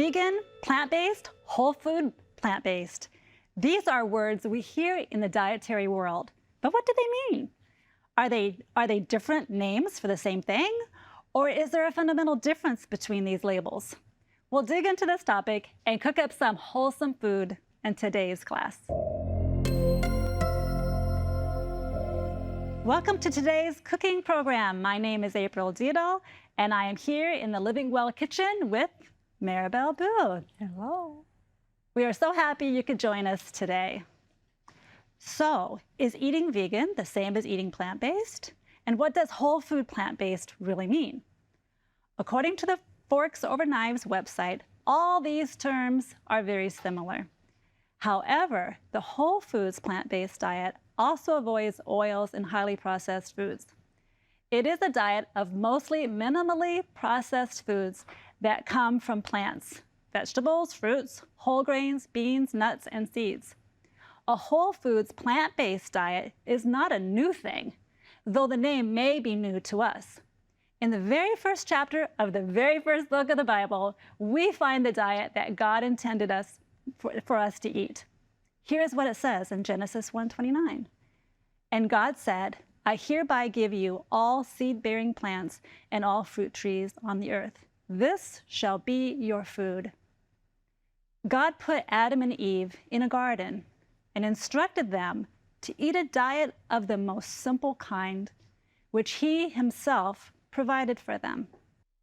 Vegan, plant-based, whole food, plant-based. These are words we hear in the dietary world, but what do they mean? Are they different names for the same thing? Or is there a fundamental difference between these labels? We'll dig into this topic and cook up some wholesome food in today's class. Welcome to today's cooking program. My name is April Dietel, and I am here in the Living Well kitchen with Maribel Booth. Hello. We are so happy you could join us today. So, is eating vegan the same as eating plant-based? And what does whole food plant-based really mean? According to the Forks Over Knives website, all these terms are very similar. However, the whole foods plant-based diet also avoids oils and highly processed foods. It is a diet of mostly minimally processed foods that come from plants, vegetables, fruits, whole grains, beans, nuts, and seeds. A whole foods plant-based diet is not a new thing, though the name may be new to us. In the very first chapter of the very first book of the Bible, we find the diet that God intended for us to eat. Here's what it says in Genesis 1:29. And God said, I hereby give you all seed-bearing plants and all fruit trees on the earth. This shall be your food. God put Adam and Eve in a garden and instructed them to eat a diet of the most simple kind, which he himself provided for them.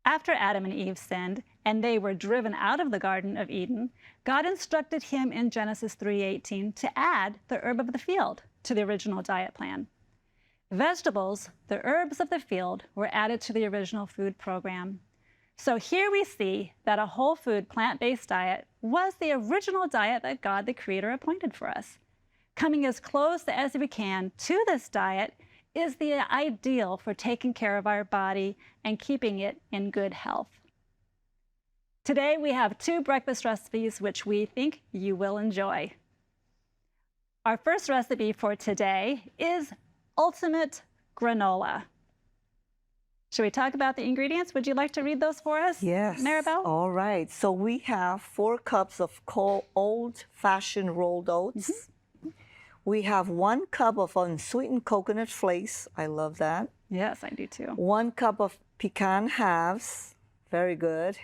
After Adam and Eve sinned and they were driven out of the Garden of Eden, God instructed him in Genesis 3:18 to add the herb of the field to the original diet plan. Vegetables, the herbs of the field, were added to the original food program. So here we see that a whole food plant-based diet was the original diet that God the Creator appointed for us. Coming as close as we can to this diet is the ideal for taking care of our body and keeping it in good health. Today we have two breakfast recipes which we think you will enjoy. Our first recipe for today is ultimate granola. Should we talk about the ingredients? Would you like to read those for us, Yes. Maribel? All right. So we have 4 cups of old-fashioned rolled oats. Mm-hmm. We have 1 cup of unsweetened coconut flakes. I love that. Yes, I do too. 1 cup of pecan halves. Very good.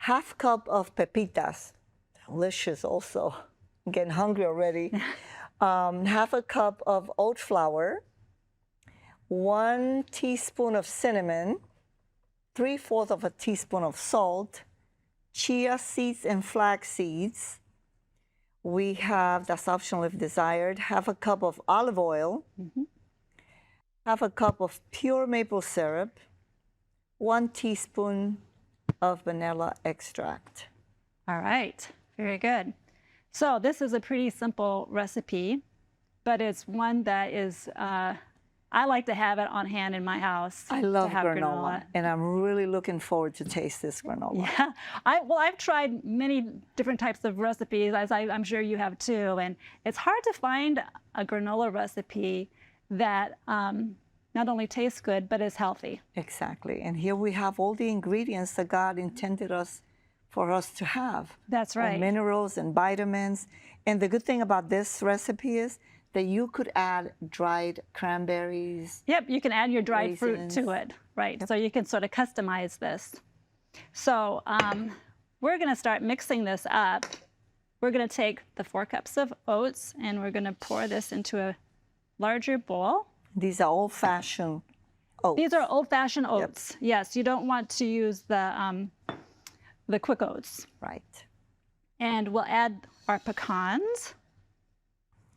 1/2 cup of pepitas. Delicious also. I'm getting hungry already. 1/2 cup of oat flour. 1 teaspoon of cinnamon, 3/4 of a teaspoon of salt, chia seeds and flax seeds. We have, that's optional if desired, 1/2 cup of olive oil, 1/2 cup of pure maple syrup, 1 teaspoon of vanilla extract. All right, very good. So this is a pretty simple recipe, but it's one that is, I like to have it on hand in my house. I love granola, and I'm really looking forward to taste this granola. Yeah, I've tried many different types of recipes, as I'm sure you have too, and it's hard to find a granola recipe that not only tastes good, but is healthy. Exactly, and here we have all the ingredients that God intended for us to have. That's right. Minerals and vitamins, and the good thing about this recipe is that you could add dried cranberries. Yep, you can add your dried raisins. fruit to it, right? Yep. So you can sort of customize this. So we're going to start mixing this up. We're going to take the 4 cups of oats and we're going to pour this into a larger bowl. These are old-fashioned oats. These are old-fashioned oats. Yep. Yes, you don't want to use the quick oats. Right. And we'll add our pecans.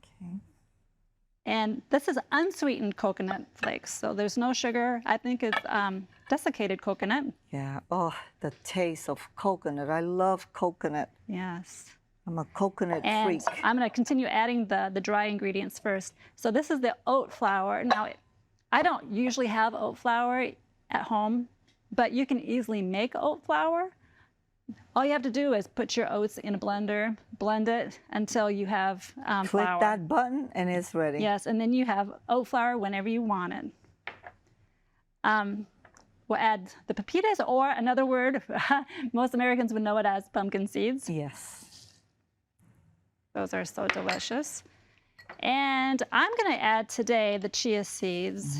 Okay. And this is unsweetened coconut flakes, so there's no sugar. I think it's desiccated coconut. Yeah, oh, the taste of coconut. I love coconut. Yes. I'm a coconut freak. I'm going to continue adding the dry ingredients first. So this is the oat flour. Now, I don't usually have oat flour at home, but you can easily make oat flour. All you have to do is put your oats in a blender, blend it until you have flour. Click that button and it's ready. Yes, and then you have oat flour whenever you want it. we'll add the pepitas, or another word, most Americans would know it as pumpkin seeds. Yes. Those are so delicious. And I'm going to add today the chia seeds.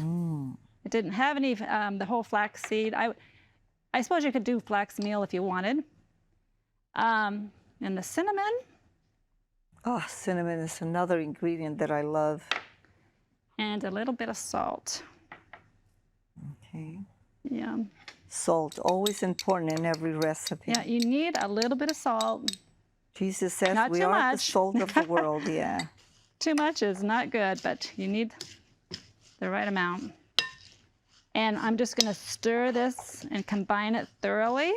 It didn't have any, the whole flax seed. I suppose you could do flax meal if you wanted. And the cinnamon. Oh, cinnamon is another ingredient that I love. And a little bit of salt. Okay. Yeah. Salt, always important in every recipe. Yeah, you need a little bit of salt. Jesus says Not we too are the much. salt of the world, yeah. Too much is not good, but you need the right amount. And I'm just going to stir this and combine it thoroughly.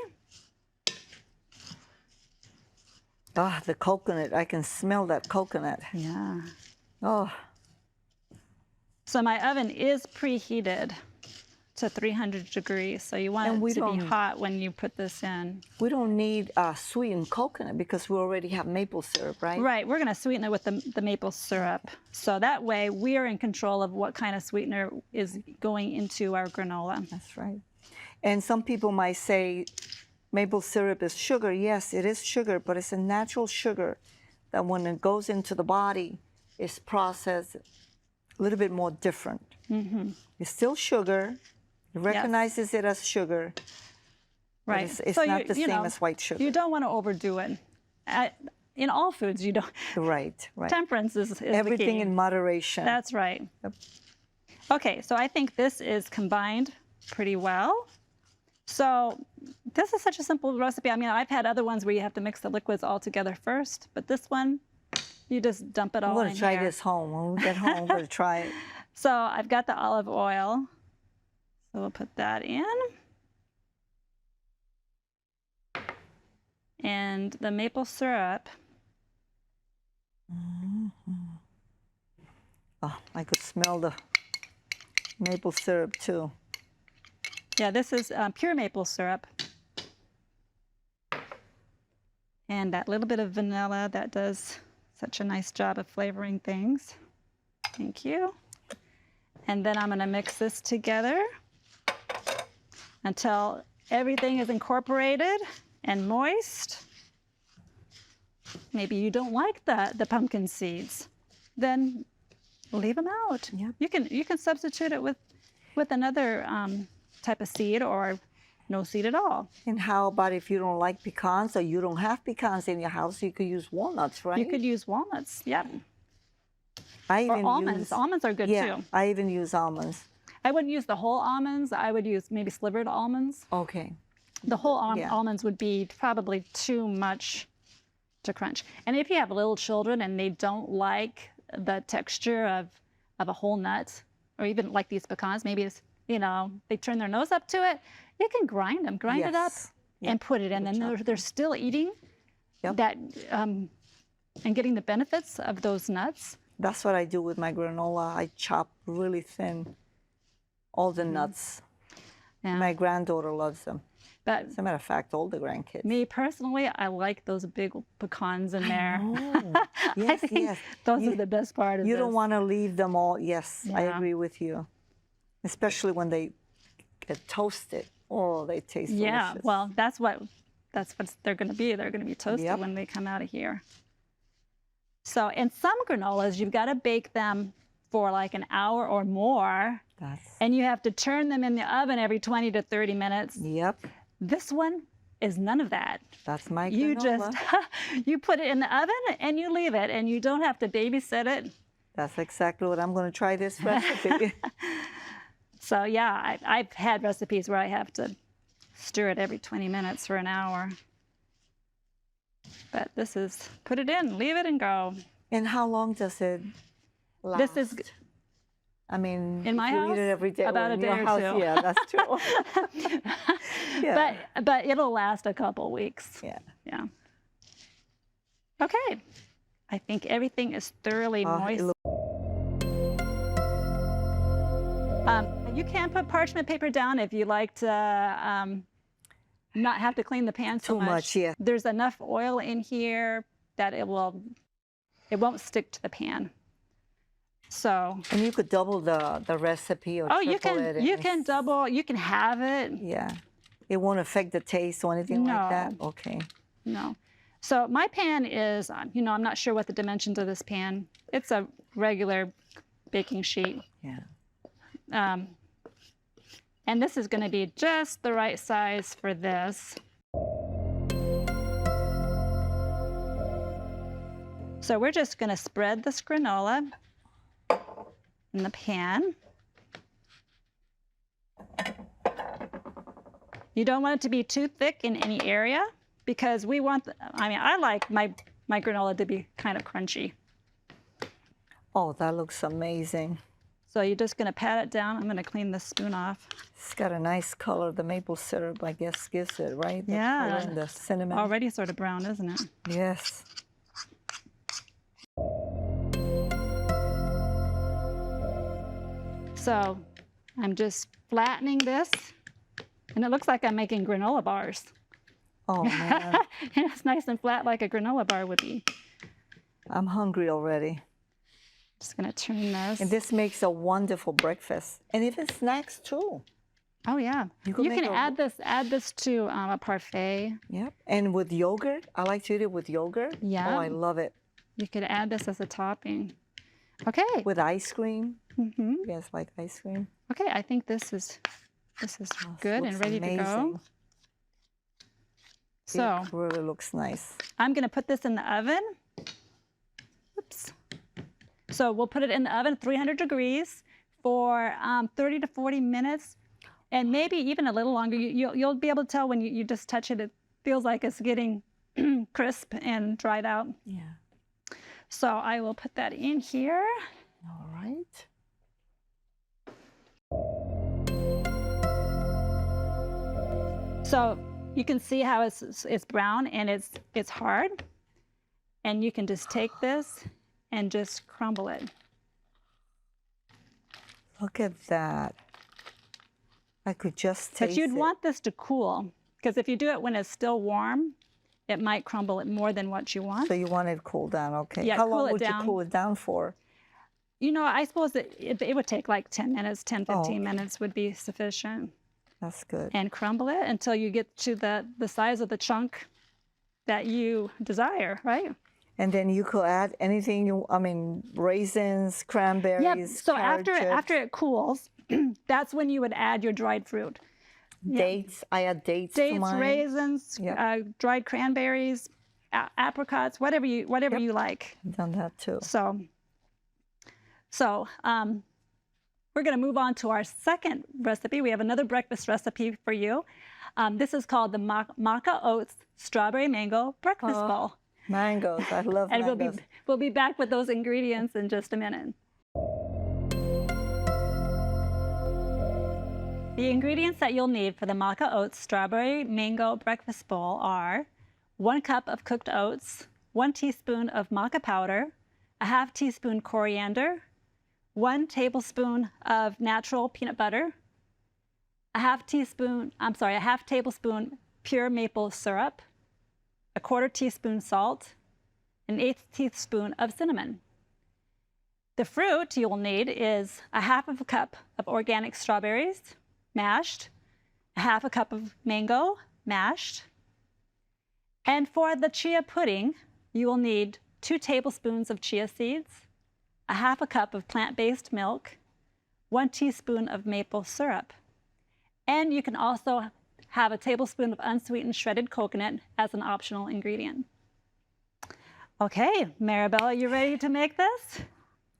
Ah, the coconut. I can smell that coconut. Yeah. Oh, So my oven is preheated to 300 degrees, so you want And it we to be don't- hot when you put this in. we don't need sweetened coconut because we already have maple syrup, right? Right, we're going to sweeten it with the maple syrup. So that way we are in control of what kind of sweetener is going into our granola. That's right. And some people might say maple syrup is sugar. Yes, it is sugar, but it's a natural sugar that when it goes into the body, is processed a little bit more different. It's still sugar. It recognizes it as sugar. But Right. it's So not the you same know, as white sugar. You don't want to overdo it. In all foods, you don't. Right, right. Temperance is the Everything key. in moderation. That's right. Yep. Okay, so I think this is combined pretty well. So this is such a simple recipe. I mean, I've had other ones where you have to mix the liquids all together first, but this one, you just dump it all I'm going in to try here. this home. When we get home, I'm going to try it. So I've got the olive oil. So we'll put that in. And the maple syrup. Oh, I could smell the maple syrup too. Yeah, this is pure maple syrup. And that little bit of vanilla that does such a nice job of flavoring things. Thank you. And then I'm going to mix this together until everything is incorporated and moist. Maybe you don't like the pumpkin seeds. Then leave them out. Yep. You can substitute it with another type of seed or no seed at all. And how about if you don't like pecans or you don't have pecans in your house, you could use walnuts, right? You could use walnuts, yep. I Or even almonds. use, Almonds are good yeah, too. I even use almonds. I wouldn't use the whole almonds. I would use maybe slivered almonds. Okay. The whole Yeah. almonds would be probably too much to crunch. And if you have little children and they don't like the texture of a whole nut, or even like these pecans, maybe it's, they turn their nose up to it, you can grind them, grind it up Yes. and put it in. And they're still eating Yep. that and getting the benefits of those nuts. That's what I do with my granola. I chop really thin all the nuts. Yeah. My granddaughter loves them. But As a matter of fact, all the grandkids. me personally, I like those big pecans in there. Oh, I yes, think yes. those are the best part of You this. don't want to leave them all. Yes, I Yeah. agree with you. Especially when they get toasted. Oh, they taste Yeah, delicious. well, that's what they're going to be. They're going to be toasted Yep. when they come out of here. So, in some granolas, you've got to bake them for like an hour or more, and you have to turn them in the oven every 20 to 30 minutes. Yep, This one is none of that. that's my You granola. just you put it in the oven and you leave it, and you don't have to babysit it. That's exactly what I'm going to try this recipe. So yeah, I've had recipes where I have to stir it every 20 minutes for an hour. But this is, put it in, leave it and go. And how long does it last? This is, I mean, in my if you house, eat it every day. about well, a in day your or house, two. yeah, that's true. Yeah. but it'll last a couple weeks. Yeah. Yeah. Okay. I think everything is thoroughly It moist. You can put parchment paper down if you like to not have to clean the pan so Too much, yeah. There's enough oil in here that it won't stick to the pan. So, And you could double the recipe or oh, triple it. and you it's- can double, you can have it. Yeah. It won't affect the taste or anything like that? No. Okay. No. So my pan is, you know, I'm not sure what the dimensions of this pan. It's a regular baking sheet. Yeah. And this is going to be just the right size for this. So we're just going to spread this granola in the pan. You don't want it to be too thick in any area because we want, I like my granola to be kind of crunchy. Oh, that looks amazing. So you're just going to pat it down. I'm going to clean this spoon off. It's got a nice color. The maple syrup, I guess, gives it, right? The Yeah. color and the cinnamon. Already sort of brown, isn't it? Yes. So I'm just flattening this, and it looks like I'm making granola bars. Oh, man. And it's nice and flat like a granola bar would be. I'm hungry already. Just going to turn this. And this makes a wonderful breakfast. And even snacks, too. Oh, yeah. You You can can make add this to a parfait. Yep. And with yogurt. I like to eat it with yogurt. Yeah. Oh, I love it. You could add this as a topping. Okay. With ice cream. Mm-hmm. You guys like ice cream? Okay, I think this is good and looks ready to go. amazing. So It really looks nice. I'm going to put this in the oven. Oops. So we'll put it in the oven, 300 degrees, for 30 to 40 minutes, and maybe even a little longer. You'll be able to tell when you just touch it. It feels like it's getting crisp and dried out. Yeah. So I will put that in here. All right. So you can see how it's brown and it's hard. And you can just take this and just crumble it. Look at that. I could just taste But you'd it. want this to cool, because if you do it when it's still warm, it might crumble it more than what you want. So you want it to cool down, okay. Yeah, How cool long it would down. you cool it down for? You know, I suppose that it would take like 10 minutes, 10, 15 okay. minutes would be sufficient. That's good. And crumble it until you get to the size of the chunk that you desire, right? And then you could add anything you, raisins, cranberries, Yep. So carrot chips, after it cools, that's when you would add your dried fruit. dates. I add dates to Dates, mine. raisins, Yep. dried cranberries, apricots, whatever you like. I've done that too. So we're going to move on to our second recipe. We have another breakfast recipe for you. This is called the Maca Oats Strawberry Mango Breakfast Bowl. Mangoes. I love And mangoes. we'll be back with those ingredients in just a minute. The ingredients that you'll need for the Maca Oats Strawberry Mango Breakfast Bowl are 1 cup of cooked oats, 1 teaspoon of maca powder, a half teaspoon coriander, 1 tablespoon of natural peanut butter, a half tablespoon pure maple syrup, a 1/4 teaspoon salt, an 1/8 teaspoon of cinnamon. The fruit you'll need is a 1/2 cup of organic strawberries, mashed, a 1/2 cup of mango, mashed. And for the chia pudding, you will need 2 tablespoons of chia seeds, a 1/2 cup of plant-based milk, 1 teaspoon of maple syrup. And you can also have a tablespoon of unsweetened shredded coconut as an optional ingredient. Okay, Maribel, are you ready to make this?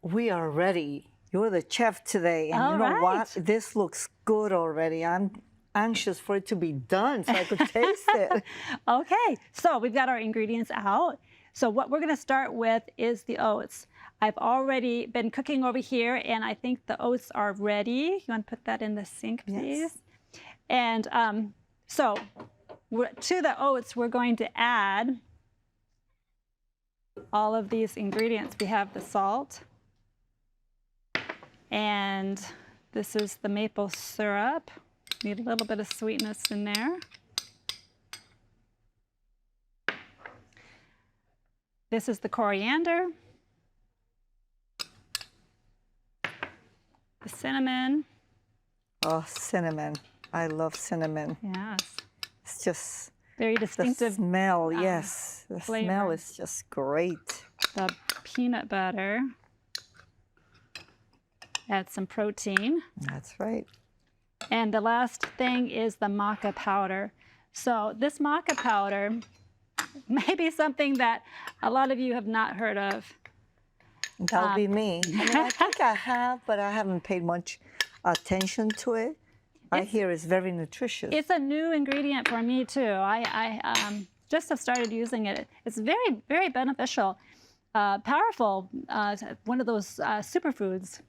We are ready. You're the chef today. And All you know right. what? This looks good already. I'm anxious for it to be done so I could taste it. Okay, so we've got our ingredients out. So what we're going to start with is the oats. I've already been cooking over here, and I think the oats are ready. You want to put that in the sink, please? Yes. And so to the oats, we're going to add all of these ingredients. We have the salt, and this is the maple syrup. Need a little bit of sweetness in there. This is the coriander. the cinnamon. Oh, cinnamon. I love cinnamon. Yes. It's just Very the distinctive. smell, yes. The flavor. smell is just great. The peanut butter. Add some protein. That's right. And the last thing is the maca powder. So this maca powder may be something that a lot of you have not heard of. That would be me. I mean, I think I have, but I haven't paid much attention to it. I hear it's very nutritious. It's a new ingredient for me too. I just have started using it. It's very, very beneficial, powerful, one of those superfoods.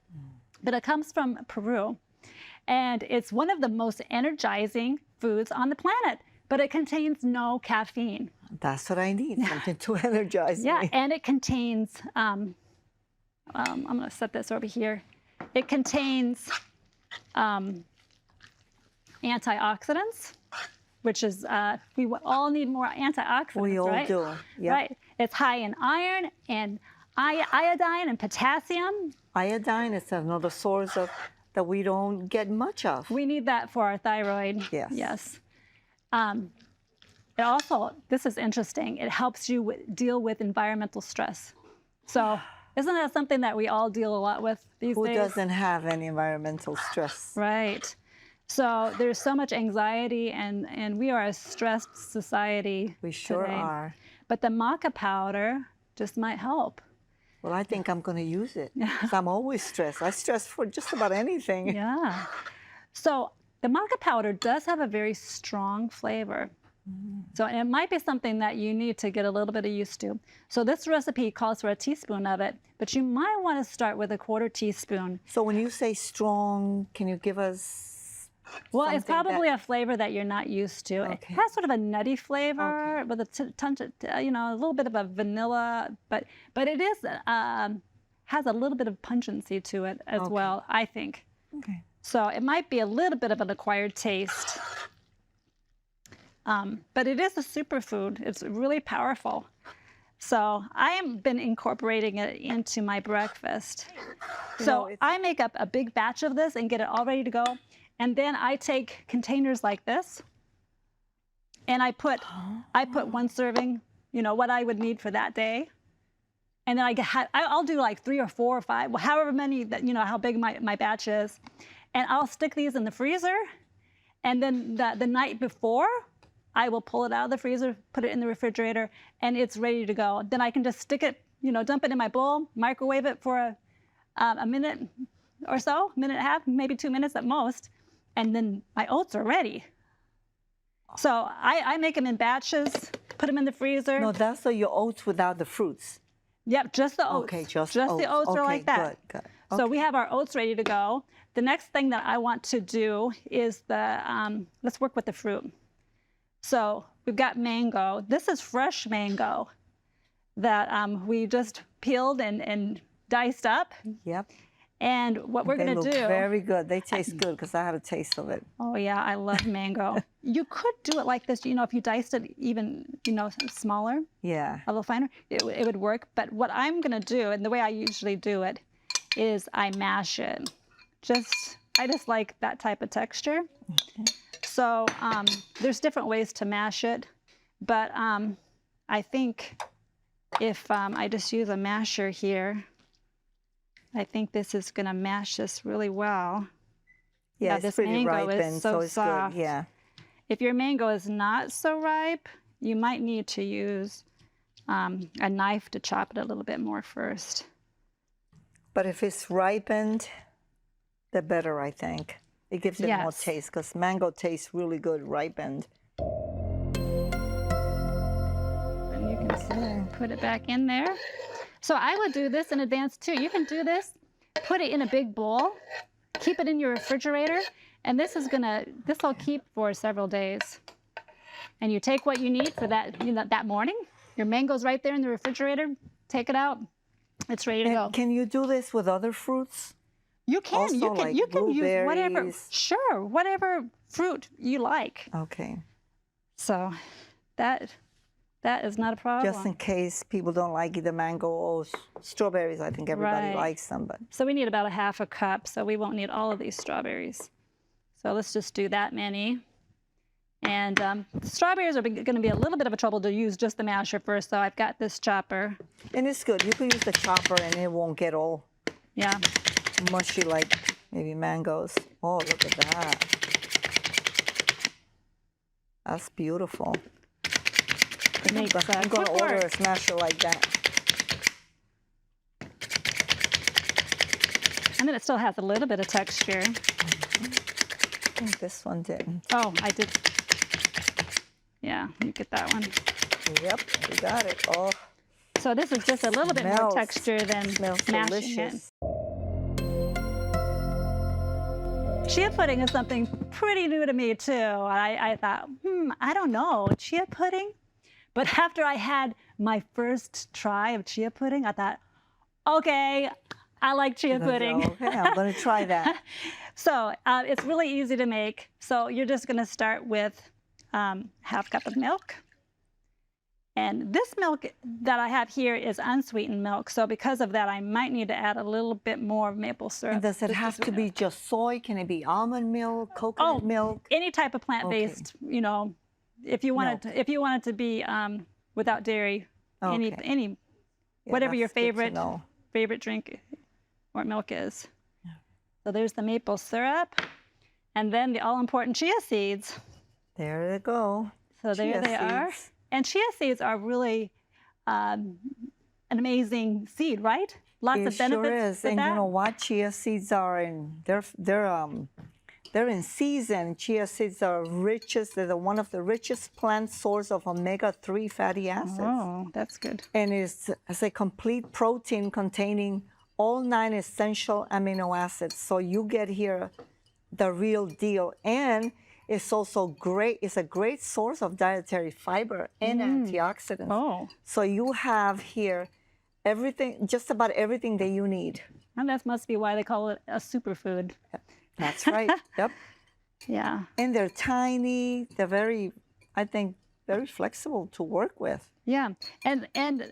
But it comes from Peru. And it's one of the most energizing foods on the planet, but it contains no caffeine. That's what I need, something to energize Yeah, me. and it contains, I'm gonna set this over here. It contains antioxidants, which is, we all need more antioxidants, We all right? do, yeah. Right, it's high in iron and iodine and potassium. Iodine is another source of that we don't get much of. We need that for our thyroid. Yes. Yes. It also, this is interesting, it helps you deal with environmental stress. So isn't that something that we all deal a lot with these Who days? doesn't have any environmental stress? Right. So there's so much anxiety, and we are a stressed society. We sure today. are. But the maca powder just might help. Well, I think I'm going to use it. 'Cause I'm always stressed. I stress for just about anything. Yeah. So the maca powder does have a very strong flavor. So it might be something that you need to get a little bit of used to. So this recipe calls for a teaspoon of it, but you might want to start with a 1/4 teaspoon. So when you say strong, can you give us Well, it's something probably a flavor that you're not used to. Okay. It has sort of a nutty flavor with a touch of, a little bit of a vanilla, but it is has a little bit of pungency to it as well, I think. Okay. So it might be a little bit of an acquired taste. But it is a superfood. It's really powerful. So I have been incorporating it into my breakfast. So I make up a big batch of this and get it all ready to go. And then I take containers like this, and I put 1 serving, what I would need for that day. And then I'll do like 3 or 4 or 5, however many that, how big my batch is. And I'll stick these in the freezer. And then the night before, I will pull it out of the freezer, put it in the refrigerator, and it's ready to go. Then I can just stick it, dump it in my bowl, microwave it for a minute or so, minute and a half, maybe 2 minutes at most, and then my oats are ready. So I make them in batches, put them in the freezer. No, that's your oats without the fruits. Yep, just the oats. Okay, just the oats are like that. Good. So we have our oats ready to go. The next thing that I want to do is let's work with the fruit. So we've got mango. This is fresh mango that we just peeled and diced up. Yep. And what we're going to do. They look very good. They taste good because I had a taste of it. Oh yeah, I love mango. You could do it like this, if you diced it even, smaller, Yeah. a little finer, it would work. But what I'm going to do, and the way I usually do it, is I mash it. I just like that type of texture. Okay. So there's different ways to mash it, but I think if I just use a masher here, I think this is going to mash this really well. Yeah, this it's pretty mango ripened, is so it's soft. good. Yeah. If your mango is not so ripe, you might need to use a knife to chop it a little bit more first. But if it's ripened, the better, I think. It gives it more taste because mango tastes really good ripened. And you can put it back in there. So I would do this in advance too. You can do this, put it in a big bowl, keep it in your refrigerator, and this will keep for several days. And you take what you need for that, that morning. Your mango's right there in the refrigerator. Take it out. It's ready to go. Can you do this with other fruits? You can. Also, you can use whatever. blueberries. Sure, whatever fruit you like. Okay. So that That is not a problem. Just in case people don't like either mango or strawberries. I think everybody Right. likes them, but So we need about a half a cup, so we won't need all of these strawberries. So let's just do that many. And strawberries are going to be a little bit of a trouble to use just the masher first, so I've got this chopper. and it's good. You can use the chopper and it won't get all Yeah. mushy like maybe mangoes. Oh, look at that. That's beautiful. I'm going to quick order work. a smasher like that. And then it still has a little bit of texture. I think this one didn't. Oh, I did. Yeah, you get that one. Yep, we got it. Oh, So this is just a little bit more Smells- texture than smells mashing it. delicious. Chia pudding is something pretty new to me too. I thought, I don't know, chia pudding? But after I had my first try of chia pudding, I thought, okay, I like chia pudding. Okay, I'm going to try that. So it's really easy to make. So you're just going to start with half cup of milk. And this milk that I have here is unsweetened milk. So because of that, I might need to add a little bit more maple syrup. And does it have to be just soy? Can it be almond milk, coconut milk? Any type of plant-based, you know, if you want it to be without dairy, Okay. any Yeah, whatever your that's good to favorite know. drink or milk is. So there's the maple syrup, and then the all-important chia seeds. There they go. So there Chia they are. seeds. And chia seeds are really an amazing seed, right? Lots It of benefits sure is. with And that. you know what? Chia seeds are they're in season. Chia seeds are richest. They're one of the richest plant source of omega-3 fatty acids. Oh, that's good. And it's a complete protein containing all 9 essential amino acids. So you get here the real deal. And it's also great. It's a great source of dietary fiber and antioxidants. Oh, So you have here everything, just about everything that you need. and that must be why they call it a superfood. That's right. Yep. Yeah. And they're tiny. They're very, I think, very flexible to work with. Yeah, and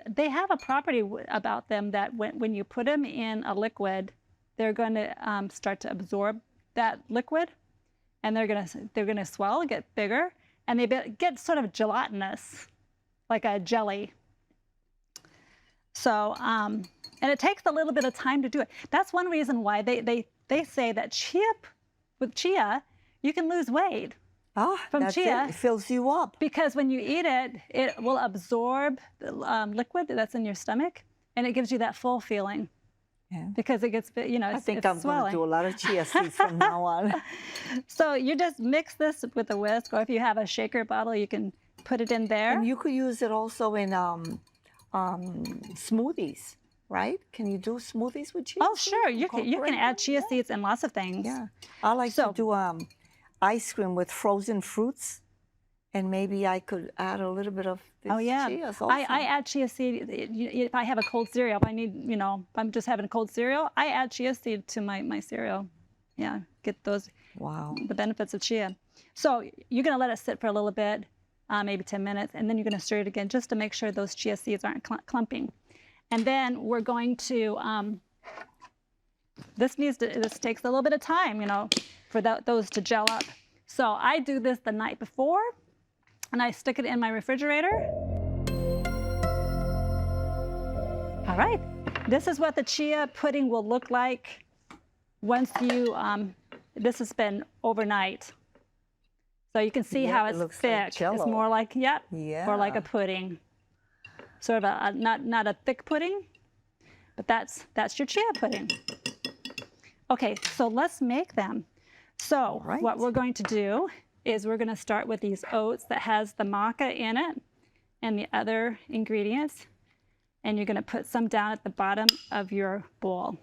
they have a property about them that when you put them in a liquid, they're going to start to absorb that liquid, and they're going to swell, get bigger, and they get sort of gelatinous, like a jelly. So and it takes a little bit of time to do it. That's one reason why they say that with chia you can lose weight. From That's chia. It fills you up. Because when you eat it, it will absorb the liquid that's in your stomach, and it gives you that full feeling. Yeah. Because it gets, you know, I it's, think it's I'm going swelling. to do a lot of chia seeds from now on. So you just mix this with a whisk, or if you have a shaker bottle, you can put it in there. And you could use it also in smoothies, right? Can you do smoothies with chia Oh, seeds? sure. You can Incorporate add them? chia seeds in lots of things. Yeah. I like So- to do ice cream with frozen fruits, and maybe I could add a little bit of this Oh yeah, chias also. I add chia seed if I have a cold cereal. If I need, you know, if I'm just having a cold cereal, I add chia seed to my cereal. Yeah, get those Wow. the benefits of chia. So you're gonna let it sit for a little bit, maybe 10 minutes, and then you're gonna stir it again just to make sure those chia seeds aren't clumping. And then we're going to this takes a little bit of time, you know, for those to gel up. So I do this the night before, and I stick it in my refrigerator. All right, this is what the chia pudding will look like once you, this has been overnight. So you can see Yeah, how it it's looks like thick. It's Jell-O. more like, or like Yeah. a pudding. Sort of not a thick pudding, but that's your chia pudding. Okay, so let's make them. So right. what we're going to do is we're going to start with these oats that has the maca in it and the other ingredients. And you're going to put some down at the bottom of your bowl.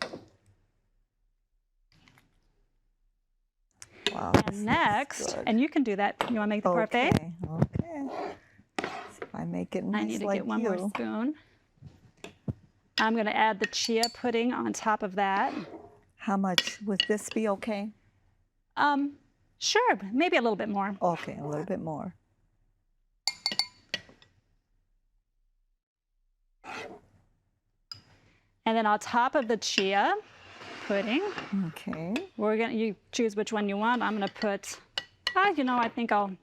Wow. And next, and you can do that. You want to make the parfait? Okay. Okay. See if I make it nice I need to like get one you. more spoon. I'm going to add the chia pudding on top of that. How much would this be okay? Sure, maybe a little bit more. Okay, a little bit more. And then on top of the chia pudding, Okay. you choose which one you want. I'm gonna put, I think I'll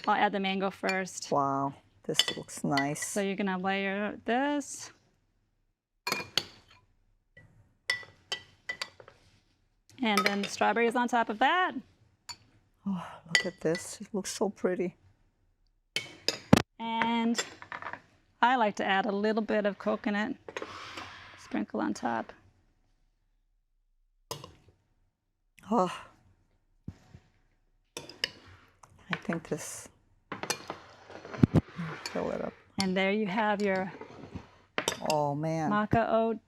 add the mango first. Wow, this looks nice. So you're gonna layer this. And then the strawberries on top of that. Oh, look at this. It looks so pretty. And I like to add a little bit of coconut, sprinkle on top. Oh, I think this, fill it up. And there you have your Oh man, Maca oat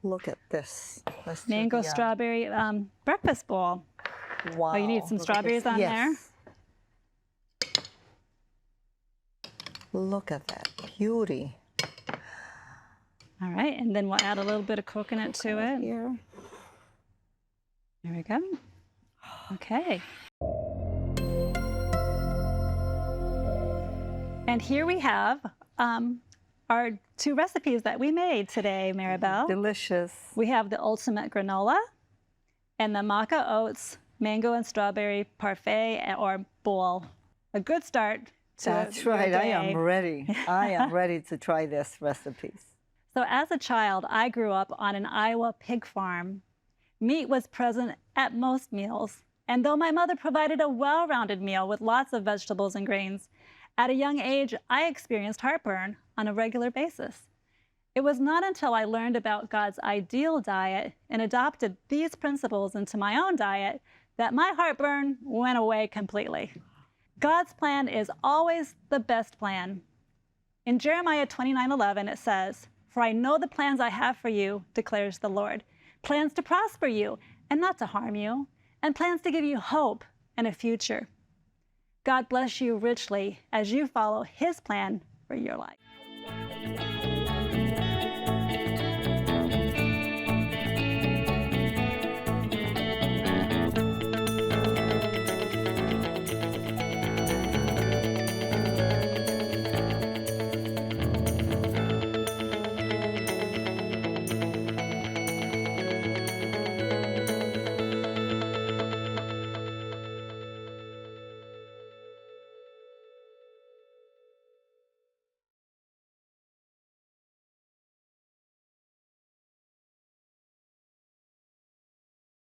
look at this. Let's do mango the, strawberry breakfast bowl. Wow. Oh, you need some look at strawberries this. on there? Look at that beauty. All right, and then we'll add a little bit of coconut to it. Here. There we go. Okay. And here we have our 2 recipes that we made today, Maribel. Delicious. We have the ultimate granola and the Maca oats mango and strawberry parfait or bowl. A good start to That's your right. I day. am ready. I am ready to try this recipes. So as a child, I grew up on an Iowa pig farm. Meat was present at most meals. And though my mother provided a well-rounded meal with lots of vegetables and grains, at a young age, I experienced heartburn on a regular basis. It was not until I learned about God's ideal diet and adopted these principles into my own diet that my heartburn went away completely. God's plan is always the best plan. In Jeremiah 29:11, it says, "For I know the plans I have for you, declares the Lord, plans to prosper you and not to harm you, and plans to give you hope and a future." God bless you richly as you follow His plan for your life.